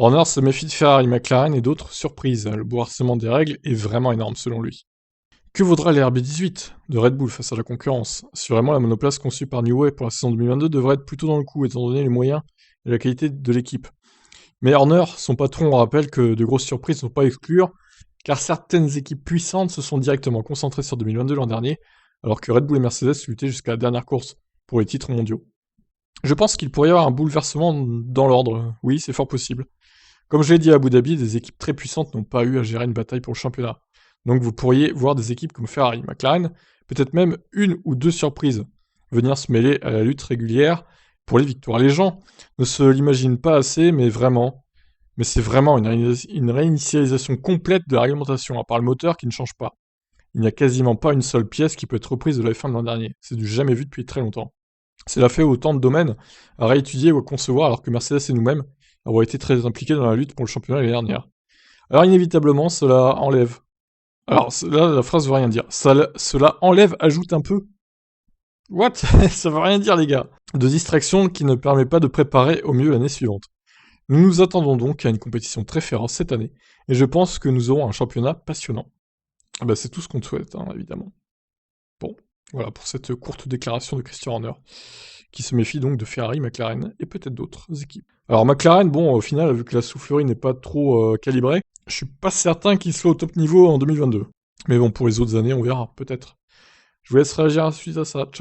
Horner se méfie de Ferrari, McLaren et d'autres surprises. Le bouleversement des règles est vraiment énorme selon lui. Que vaudra l'RB18 de Red Bull face à la concurrence? Assurément, la monoplace conçue par New Way pour la saison 2022 devrait être plutôt dans le coup, étant donné les moyens et la qualité de l'équipe. Mais Horner, son patron, rappelle que de grosses surprises ne sont pas à exclure, car certaines équipes puissantes se sont directement concentrées sur 2022 l'an dernier, alors que Red Bull et Mercedes luttaient jusqu'à la dernière course pour les titres mondiaux. Je pense qu'il pourrait y avoir un bouleversement dans l'ordre, oui, c'est fort possible. Comme je l'ai dit à Abu Dhabi, des équipes très puissantes n'ont pas eu à gérer une bataille pour le championnat. Donc vous pourriez voir des équipes comme Ferrari, McLaren, peut-être même une ou deux surprises, venir se mêler à la lutte régulière pour les victoires. Les gens ne se l'imaginent pas assez, mais c'est vraiment une réinitialisation complète de la réglementation, à part le moteur qui ne change pas. Il n'y a quasiment pas une seule pièce qui peut être reprise de la F1 de l'an dernier. C'est du jamais vu depuis très longtemps. Cela fait autant de domaines à réétudier ou à concevoir, alors que Mercedes et nous-mêmes avons été très impliqués dans la lutte pour le championnat l'année dernière. Alors inévitablement, cela enlève. Alors là, la phrase veut rien dire. Cela enlève, ajoute un peu. What? Ça veut rien dire, les gars. De distraction qui ne permet pas de préparer au mieux l'année suivante. Nous nous attendons donc à une compétition très féroce cette année, et je pense que nous aurons un championnat passionnant. Ah bah, c'est tout ce qu'on te souhaite, hein, évidemment. Bon, voilà pour cette courte déclaration de Christian Horner, qui se méfie donc de Ferrari, McLaren et peut-être d'autres équipes. Alors McLaren, bon, au final, vu que la soufflerie n'est pas trop calibrée, je suis pas certain qu'il soit au top niveau en 2022. Mais bon, pour les autres années, on verra, peut-être. Je vous laisse réagir suite à ça. Ciao.